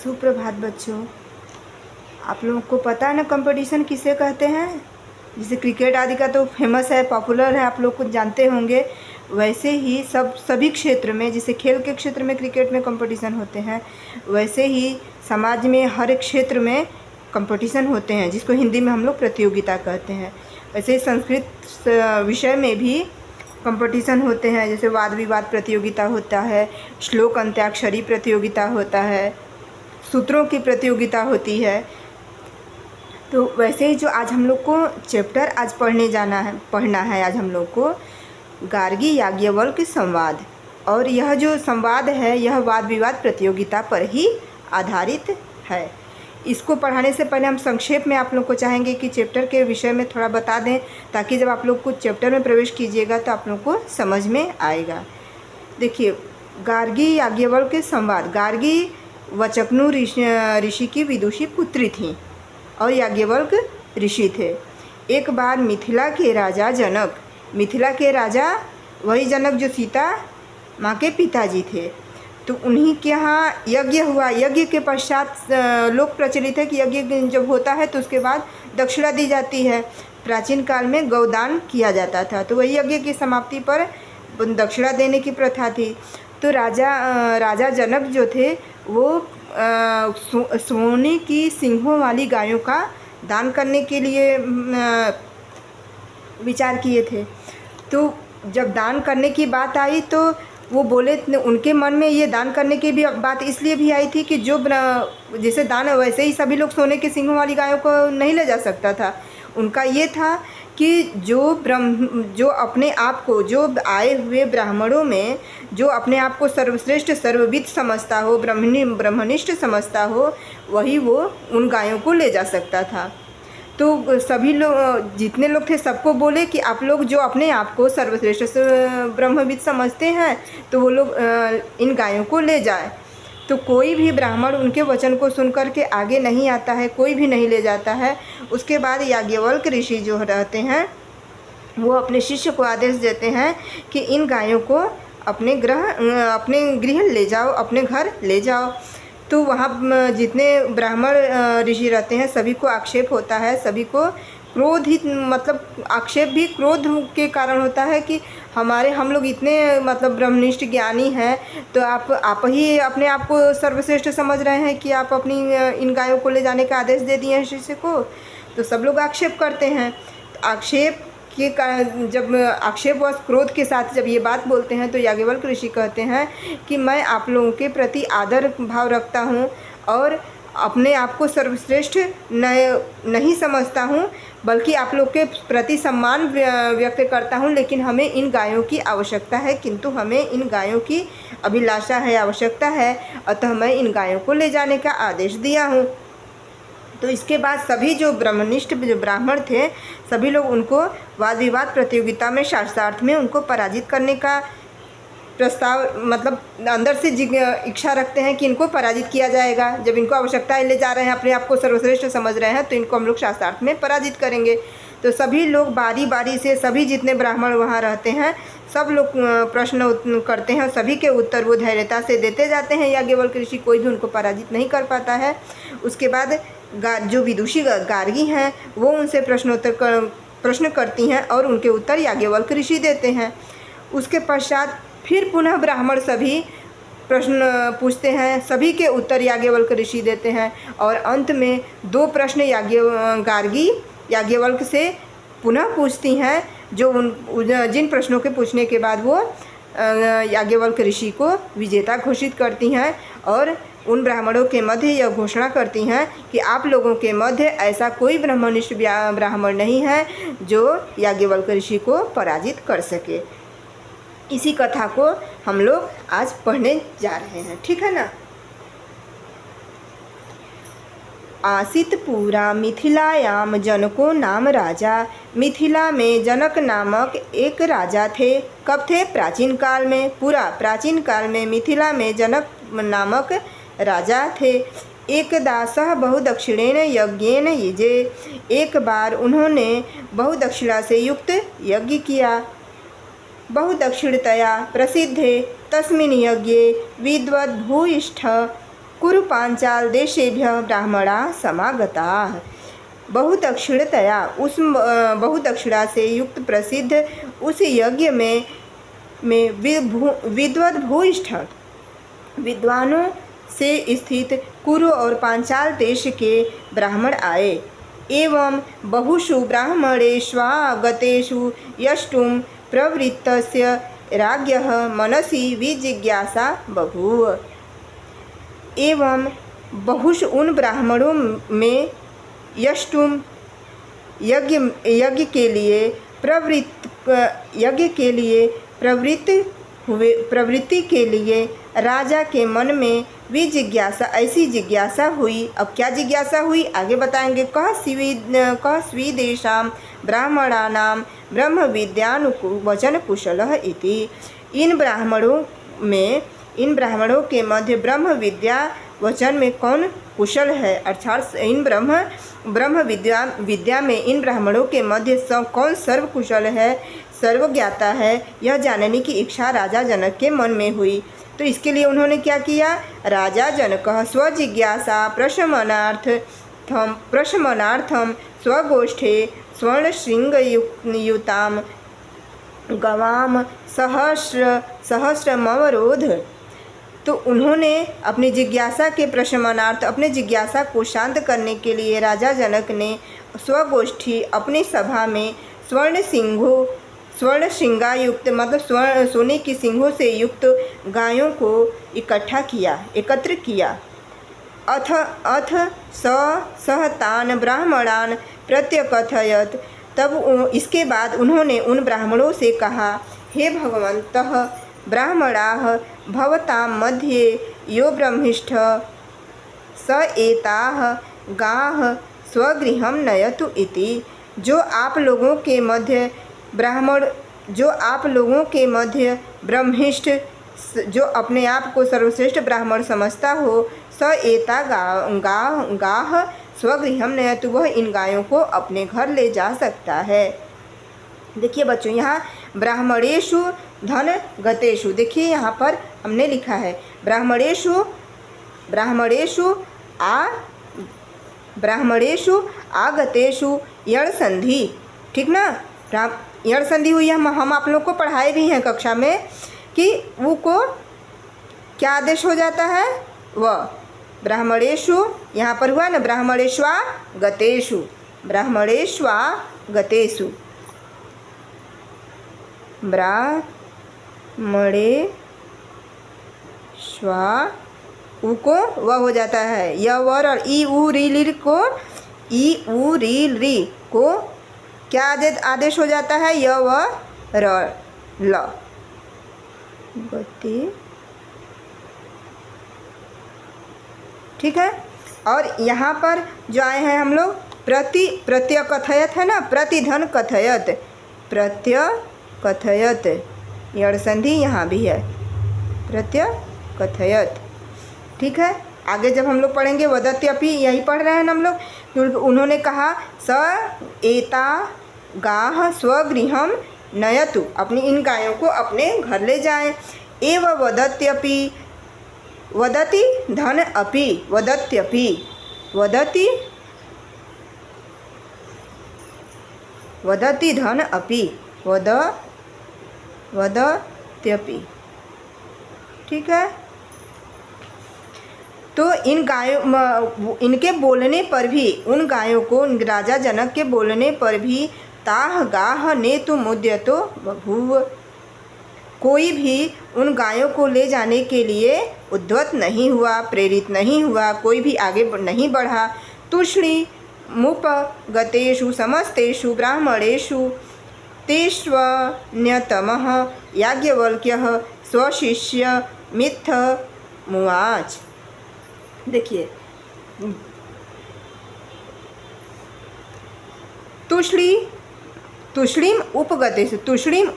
सुप्रभात बच्चों। आप लोगों को पता है ना कंपटीशन किसे कहते हैं। जैसे क्रिकेट आदि का तो फेमस है, पॉपुलर है, आप लोग कुछ जानते होंगे। वैसे ही सभी क्षेत्र में, जैसे खेल के क्षेत्र में क्रिकेट में कंपटीशन होते हैं, वैसे ही समाज में हर एक क्षेत्र में कंपटीशन होते हैं, जिसको हिंदी में हम लोग प्रतियोगिता कहते हैं। वैसे ही संस्कृत विषय में भी कंपटीशन होते हैं। जैसे वाद विवाद प्रतियोगिता होता है, श्लोक अंत्याक्षरी प्रतियोगिता होता है, सूत्रों की प्रतियोगिता होती है। तो वैसे ही जो आज हम लोग को चैप्टर आज पढ़ना है आज हम लोग को गार्गी याज्ञवल्क्य संवाद। और यह जो संवाद है यह वाद विवाद प्रतियोगिता पर ही आधारित है। इसको पढ़ाने से पहले हम संक्षेप में आप लोग को चाहेंगे कि चैप्टर के विषय में थोड़ा बता दें, ताकि जब आप लोग कुछ चैप्टर में प्रवेश कीजिएगा तो आप लोग को समझ में आएगा। देखिए, गार्गी याज्ञवल्क्य संवाद। गार्गी वचकनु ऋषि की विदुषी पुत्री थी और याज्ञवल्क्य ऋषि थे। एक बार मिथिला के राजा जनक, मिथिला के राजा वही जनक जो सीता माँ के पिताजी थे, तो उन्हीं के यहाँ यज्ञ हुआ। यज्ञ के पश्चात लोक प्रचलित है कि यज्ञ जब होता है तो उसके बाद दक्षिणा दी जाती है। प्राचीन काल में गौदान किया जाता था, तो वही यज्ञ की समाप्ति पर दक्षिणा देने की प्रथा थी। तो राजा जनक जो थे वो सोने की सिंहों वाली गायों का दान करने के लिए विचार किए थे। तो जब दान करने की बात आई तो वो बोले, उनके मन में ये दान करने की भी बात इसलिए भी आई थी कि जो जैसे दान है वैसे ही सभी लोग सोने के सिंहों वाली गायों को नहीं ले जा सकता था। उनका ये था कि जो अपने आप को, जो आए हुए ब्राह्मणों में जो अपने आप को सर्वश्रेष्ठ सर्वविद समझता हो, ब्रह्मनिष्ठ समझता हो, वही वो उन गायों को ले जा सकता था। तो सभी लोग, जितने लोग थे, सबको बोले कि आप लोग जो अपने आप को सर्वश्रेष्ठ ब्रह्मविद समझते हैं तो वो लोग इन गायों को ले जाए। तो कोई भी ब्राह्मण उनके वचन को सुनकर के आगे नहीं आता है, कोई भी नहीं ले जाता है। उसके बाद याज्ञवल्क्य ऋषि जो रहते हैं वो अपने शिष्य को आदेश देते हैं कि इन गायों को अपने गृह ले जाओ, अपने घर ले जाओ। तो वहाँ जितने ब्राह्मण ऋषि रहते हैं सभी को आक्षेप होता है, सभी को क्रोध ही, मतलब आक्षेप भी क्रोध के कारण होता है कि हम लोग इतने मतलब ब्रह्मनिष्ठ ज्ञानी हैं, तो आप ही अपने आप को सर्वश्रेष्ठ समझ रहे हैं कि आप अपनी इन गायों को ले जाने का आदेश दे दिए हैं शिष्य को। तो सब लोग आक्षेप करते हैं। तो आक्षेप के कारण, जब आक्षेप व क्रोध के साथ जब ये बात बोलते हैं तो याज्ञवल्क्य ऋषि कहते हैं कि मैं आप लोगों के प्रति आदर भाव रखता हूँ और अपने आप को सर्वश्रेष्ठ नहीं समझता हूँ, बल्कि आप लोग के प्रति सम्मान व्यक्त करता हूँ। लेकिन हमें इन गायों की आवश्यकता है, किंतु हमें इन गायों की अभिलाषा है, आवश्यकता है, अतः मैं इन गायों को ले जाने का आदेश दिया हूँ। तो इसके बाद सभी जो ब्रह्मनिष्ठ जो ब्राह्मण थे सभी लोग उनको वाद विवाद प्रतियोगिता में शास्त्रार्थ में उनको पराजित करने का प्रस्ताव, मतलब अंदर से इच्छा रखते हैं कि इनको पराजित किया जाएगा। जब इनको आवश्यकता है, ले जा रहे हैं, अपने आप को सर्वश्रेष्ठ समझ रहे हैं, तो इनको हम लोग शास्त्रार्थ में पराजित करेंगे। तो सभी लोग बारी बारी से, सभी जितने ब्राह्मण वहाँ रहते हैं सब लोग प्रश्न करते हैं और सभी के उत्तर वो धैर्यता से देते जाते हैं। याज्ञवल्क्य ऋषि कोई भी उनको पराजित नहीं कर पाता है। उसके बाद जो विदुषी गार्गी हैं वो उनसे प्रश्न करती हैं और उनके उत्तर याज्ञवल्क्य ऋषि देते हैं। उसके पश्चात फिर पुनः ब्राह्मण सभी प्रश्न पूछते हैं, सभी के उत्तर याज्ञवल्क्य ऋषि देते हैं और अंत में 2 प्रश्न गार्गी याज्ञवल्क्य से पुनः पूछती हैं, जिन प्रश्नों के पूछने के बाद वो याज्ञवल्क्य ऋषि को विजेता घोषित करती हैं और उन ब्राह्मणों के मध्य यह घोषणा करती हैं कि आप लोगों के मध्य ऐसा कोई ब्रह्मनिष्ठ ब्राह्मण नहीं है जो याज्ञवल्क्य ऋषि को पराजित कर सके। इसी कथा को हम लोग आज पढ़ने जा रहे हैं, ठीक है ना। आसित पूरा मिथिलायाम जनको नाम राजा। मिथिला में जनक नामक एक राजा थे। कब थे? प्राचीन काल में। पूरा प्राचीन काल में मिथिला में जनक नामक राजा थे। एकदा सह बहुदक्षिणेन यज्ञेन युजे। एक बार उन्होंने बहुदक्षिणा से युक्त यज्ञ किया। बहुदक्षिणतया प्रसिद्धे तस्मिन् यज्ञे विद्वद्भूयिष्ठ कुरु पांचाल देशेभ्यः ब्राह्मणाः समागताः। बहुदक्षिणा से युक्त प्रसिद्ध उस यज्ञ में विद्वद भूयिष्ठ विद्वानों से स्थित कुरु और पांचाल देश के ब्राह्मण आए। एवं बहुषु ब्राह्मणेष्वागतेषु यष्टुं प्रवृत्तस्य राज्ञः मनसि विजिज्ञासा बभूव। एवं बहुषु उन ब्राह्मणों में यष्टुम यज्ञ के लिए प्रवृत्ति के लिए राजा के मन में विजिज्ञासा ऐसी जिज्ञासा हुई। अब क्या जिज्ञासा हुई आगे बताएंगे। कह स्वीदेशां ब्राह्मणानां ब्रह्म विद्यानुवचन कुशलः इति। इन ब्राह्मणों के मध्य ब्रह्म विद्या वचन में कौन कुशल है, अर्थात इन ब्रह्म विद्या में इन ब्राह्मणों के मध्य कौन सर्वकुशल है, सर्वज्ञाता है, यह जानने की इच्छा राजा जनक के मन में हुई। तो इसके लिए उन्होंने क्या किया। राजा जनकः स्वजिज्ञासा प्रशमनार्थम स्वगोष्ठे स्वर्णशृंगयुतां गवाम सहस्रमवरोध। तो उन्होंने अपनी जिज्ञासा के प्रशमनार्थ, अपने जिज्ञासा को शांत करने के लिए राजा जनक ने स्वगोष्ठी अपनी सभा में स्वर्ण श्रृंगायुक्त मतलब सोने की सिंहों से युक्त गायों को एकत्र किया। अथ सहतान ब्राह्मणान प्रत्यकथयत। तब इसके बाद उन्होंने उन ब्राह्मणों से कहा, हे भगवन्तः ब्राह्मणाः भवतां मध्ये यो ब्रह्मिष्ठ स एताः गाः स्वगृहं नयतु इति। जो आप लोगों के मध्य ब्रह्मिष्ठ, जो अपने आप को सर्वश्रेष्ठ ब्राह्मण समझता हो, स एता गाः स्वगृहं नयतु, वह इन गायों को अपने घर ले जा सकता है। देखिए बच्चों, यहाँ ब्राह्मणेषु धन गतेषु, देखिए यहाँ पर हमने लिखा है ब्राह्मणेषु आगतेषु यण संधि, ठीक ना। यण संधि हुई, हम आप लोग को पढ़ाए भी हैं कक्षा में कि वो को क्या आदेश हो जाता है, वह ब्राह्मणेषु यहाँ पर हुआ ना, ब्राह्मणेष्वागतेषु उ को वह हो जाता है, य वर और ई उ री ली को क्या आदेश हो जाता है, य व र ल गति, ठीक है। और यहाँ पर जो आए हैं हम लोग प्रत्यय कथयत है ना, प्रतिधन कथयत यण संधि यहाँ भी है, प्रत्यय कथयत, ठीक है। आगे जब हम लोग पढ़ेंगे वदत्यपि, यही पढ़ रहे हैं हम लोग, क्योंकि उन्होंने कहा स एता गाः स्वगृहं नयतु, अपनी इन गायों को अपने घर ले जाएं। एव वदत्यपि, वदति धन अपि, वदत्यपि वदति धन अपि, वदत्यपि, ठीक है। तो इन गायों, इनके बोलने पर भी, उन गायों को राजा जनक के बोलने पर भी ताह गाह नेतु मुद्यतो बभूव, कोई भी उन गायों को ले जाने के लिए उद्यत नहीं हुआ, प्रेरित नहीं हुआ, कोई भी आगे नहीं बढ़ा। तूष्णीमुपगतेषु समस्तेषु ब्राह्मणेषु तेष्वन्यतमः याज्ञवल्क्यः स्वशिष्यमित्थमुवाच। देखिए, तुष्णीम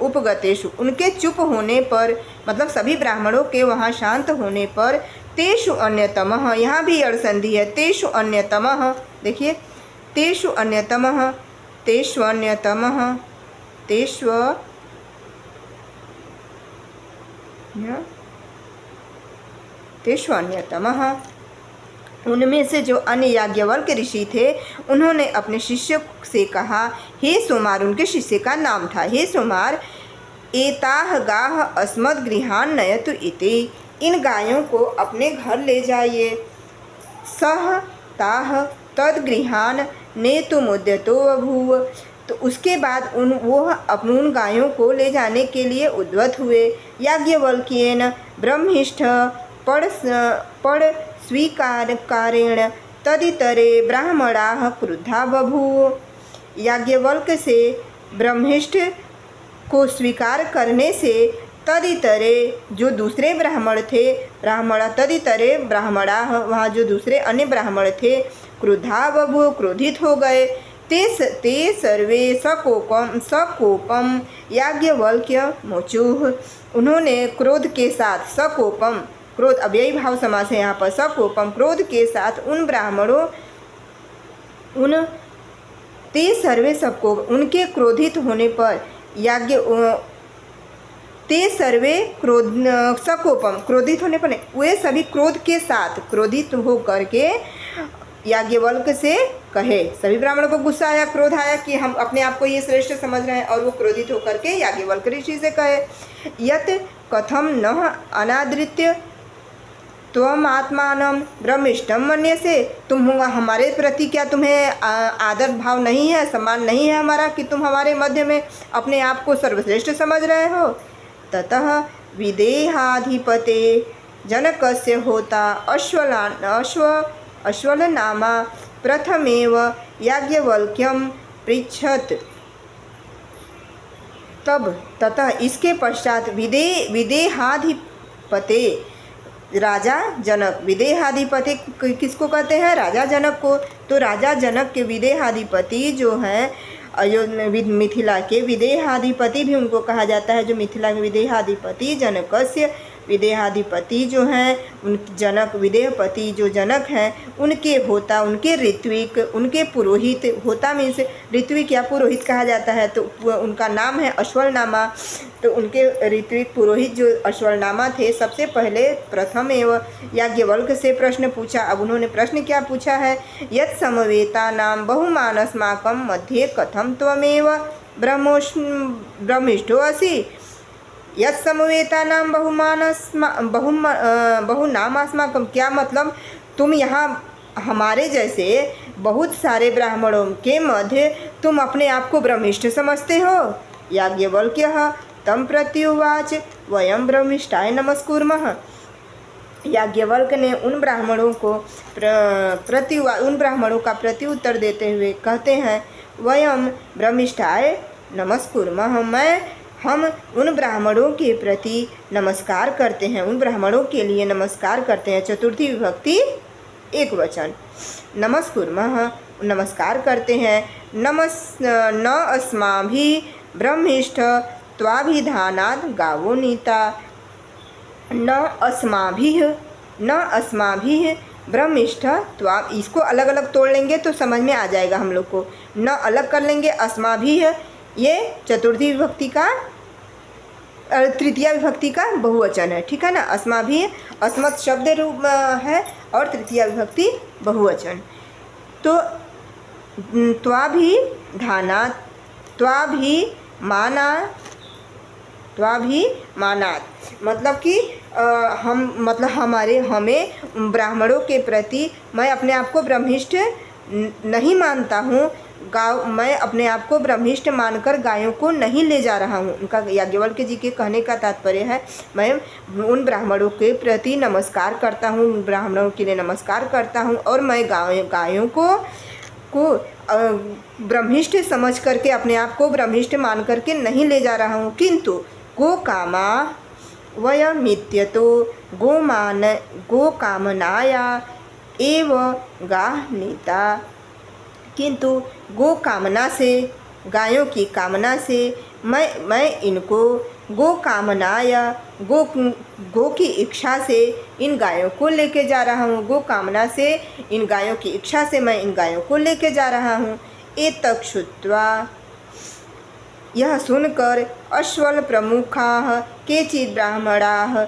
उपगतेषु, उनके चुप होने पर, मतलब सभी ब्राह्मणों के वहाँ शांत होने पर, तेषु अन्यतमः, यहाँ भी अड़ संधि है, तेषु अन्यतमः, देखिए तेष्वन्यतमः उनमें से जो अन्य याज्ञवल्क्य ऋषि थे उन्होंने अपने शिष्य से कहा, हे सोमार, उनके शिष्य का नाम था, हे सोमार, एताह गाह अस्मद्गृहान् नयतु इति, इन गायों को अपने घर ले जाइए। सह ताह तद्गृहान् नेतुमुद्यतो बभूव, तो उसके बाद उन गायों को ले जाने के लिए उद्यत हुए। याज्ञवल्क्येन ब्रह्मिष्ठ पड़ स्वीकारेण तदितरे ब्राह्मणाः क्रुद्धा बभूव। याज्ञवल्क्य से ब्रह्मिष्ठ को स्वीकार करने से तदितरे जो दूसरे ब्राह्मण थे, तदितरे ब्राह्मणाः, वहाँ जो दूसरे अन्य ब्राह्मण थे, क्रुद्धा बभूव, क्रोधित हो गए। ते सर्वे सकोपम याज्ञवल्क्य मोचुः, उन्होंने क्रोध के साथ, सकोपम क्रोध अव्ययी भाव समास है यहाँ पर, सकोपम क्रोध के साथ उन ब्राह्मणों, ते सर्वे सबको, उनके क्रोधित होने पर ते सर्वे सकोपम क्रोधित होने पर, वे सभी क्रोध के साथ क्रोधित हो करके याज्ञवल्क्य से कहे। सभी ब्राह्मणों को गुस्सा आया, क्रोध आया कि हम अपने आप को ये श्रेष्ठ समझ रहे हैं, और वो क्रोधित होकर के याज्ञवल्क्य ऋषि से कहे, यत कथम न अनादृत्य त्वम आत्मानं ब्रह्मिष्ठम मन्यसे, तुम हमारे प्रति क्या तुम्हें आदर भाव नहीं है, सम्मान नहीं है हमारा, कि तुम हमारे मध्य में अपने आप को सर्वश्रेष्ठ समझ रहे हो। ततः विदेहाधिपते जनकस्य होता अश्वलनामा प्रथमेव याज्ञवल्क्यं पृच्छत। तब ततः इसके पश्चात विदेहाधिपते राजा जनक, विदेहाधिपति किसको कहते हैं? राजा जनक को। तो राजा जनक के विदेहाधिपति जो हैं मिथिला के विदेहाधिपति भी उनको कहा जाता है, जो मिथिला के विदेहाधिपति जनकस्य विदेहाधिपति जो हैं, उन जनक विदेहपति जो जनक हैं उनके होता, उनके ऋत्विक, उनके पुरोहित, होता मीन्स ऋत्विक या पुरोहित कहा जाता है, तो उनका नाम है अश्वलनामा। तो उनके ऋत्विक पुरोहित जो अश्वलनामा थे, सबसे पहले प्रथम एवं याज्ञवल्क्य से प्रश्न पूछा। अब उन्होंने प्रश्न क्या पूछा है? यत् समवेतानां बहुमानस्माकं मध्ये कथं त्वमेव ब्रह्मिष्ठो असि? यत् समवेतानां बहुनामास्माकं, क्या मतलब तुम यहाँ हमारे जैसे बहुत सारे ब्राह्मणों के मध्य तुम अपने आप को ब्रह्मिष्ठ समझते हो? याज्ञवल्क्यः तं प्रत्युवाच वयं ब्रह्मिष्ठाय नमस्कुर्मः। याज्ञवल्क्य ने उन ब्राह्मणों का प्रत्युत्तर देते हुए कहते हैं, वयं ब्रह्मिष्ठाय नमस्कुर्मः, हम उन ब्राह्मणों के प्रति नमस्कार करते हैं, उन ब्राह्मणों के लिए नमस्कार करते हैं। चतुर्थी विभक्ति एक वचन, नमस्कुर्मः नमस्कार करते हैं। न अस्माभिः ब्रह्मिष्ठ त्वाभिधानात् गावो नीता। न अस्माभिः ब्रह्मिष्ठ त्वा, इसको अलग अलग तोड़ लेंगे तो समझ में आ जाएगा हम लोग को। न अलग कर लेंगे, अस्माभिः ये चतुर्थी विभक्ति का, तृतीया विभक्ति का बहुवचन है, ठीक है ना। अस्माभिः अस्मत् शब्द रूप है और तृतीया विभक्ति बहुवचन। तो त्वाभिधानात्, त्वाभिमानात् मतलब कि हमें ब्राह्मणों के प्रति मैं अपने आप को ब्रह्मिष्ठ नहीं मानता हूँ। मैं अपने आप को ब्रह्मिष्ठ मानकर गायों को नहीं ले जा रहा हूँ। उनका याज्ञवल्क्य जी के कहने का तात्पर्य है, मैं उन ब्राह्मणों के प्रति नमस्कार करता हूँ, ब्राह्मणों के लिए नमस्कार करता हूँ, और मैं गायों को ब्रह्मिष्ठ समझ करके अपने आप को ब्रह्मिष्ठ मान करके नहीं ले जा रहा हूँ। किंतु गोकामा वयमित्यतो गोकामनाया एव गाः नीता, किंतु गो कामना से, गायों की कामना से मैं इनको गो कामनाया, गो की इच्छा से इन गायों को लेके जा रहा हूँ। गो कामना से, इन गायों की इच्छा से मैं इन गायों को लेके जा रहा हूँ। एतत् श्रुत्वा, यह सुनकर अश्वल प्रमुखाः केचित् ब्राह्मणाः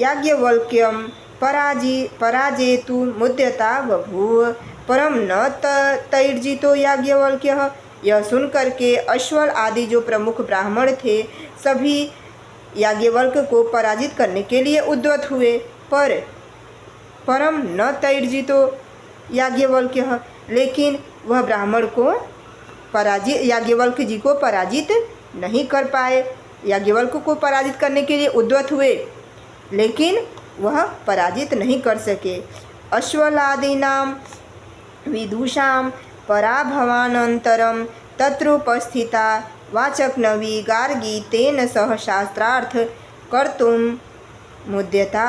याज्ञवल्क्यं पराजेतु मुद्यता बभूव परम न तैर्जितो याज्ञवल्क्यः। यह सुनकर के अश्वल आदि जो प्रमुख ब्राह्मण थे सभी याज्ञवल्क्य को पराजित करने के लिए उद्यत हुए, पर परम न तैर्जितो याज्ञवल्क्यः, लेकिन वह ब्राह्मण को याज्ञवल्क्य जी को पराजित नहीं कर पाए। याज्ञवल्क्य को पराजित करने के लिए उद्यत हुए लेकिन वह पराजित नहीं कर सके। अश्वलादीनां विदुषां पराभवानन्तरं तत्रोपस्थिता वाचक्नवी गार्गी तेन सह शास्त्रार्थ कर्तुं मुद्यता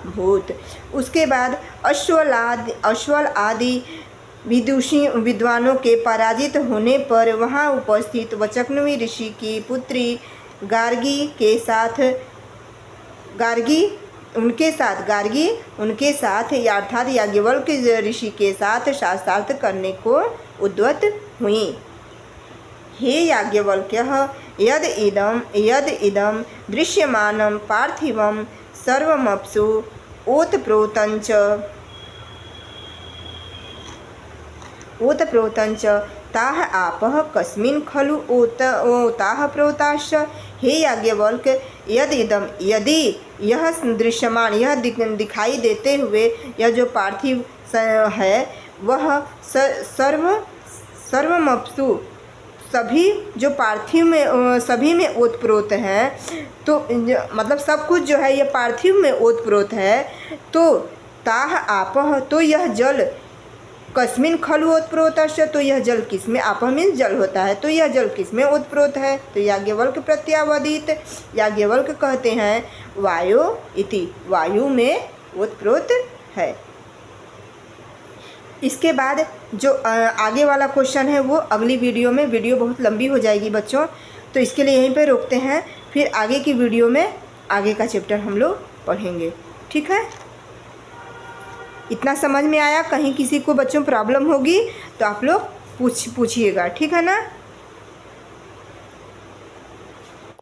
भूत। उसके बाद अश्वल आदि विदुषी विद्वानों के पराजित होने पर वहाँ उपस्थित वचक्नवी ऋषि की पुत्री गार्गी उनके साथ अर्थात याज्ञवल्क्य ऋषि के साथ शास्त्रार्थ करने को उद्यत हुई। हे याज्ञवल्क्यः यद इदं दृश्यमानं पार्थिवं सर्वमप्सु ओतप्रोतञ्च ताः आपः कस्मिन् खलु ओताः प्रोताश्च। हे याज्ञवल्क्य यदि यह दृश्यमान यह दिखाई देते हुए यह जो पार्थिव है वह सर्वमप्सु सभी जो पार्थिव में सभी में ओतप्रोत है, तो मतलब सब कुछ जो है ये पार्थिव में ओतप्रोत है, तो ताह आपह तो यह जल कस्मिन खलु ओतप्रोतश्च तो यह जल किस में, आपह मीन्स जल होता है, तो यह जल किस में ओतप्रोत है। तो याज्ञवल्क्य प्रत्यावदित याज्ञवल्क्य कहते हैं वायो इति, वायु में ओतप्रोत है। इसके बाद जो आगे वाला क्वेश्चन है वो अगली वीडियो में, वीडियो बहुत लंबी हो जाएगी बच्चों, तो इसके लिए यहीं पे रोकते हैं, फिर आगे की वीडियो में आगे का चैप्टर हम लोग पढ़ेंगे। ठीक है, इतना समझ में आया? कहीं किसी को बच्चों प्रॉब्लम होगी तो आप लोग पूछिएगा, ठीक है ना।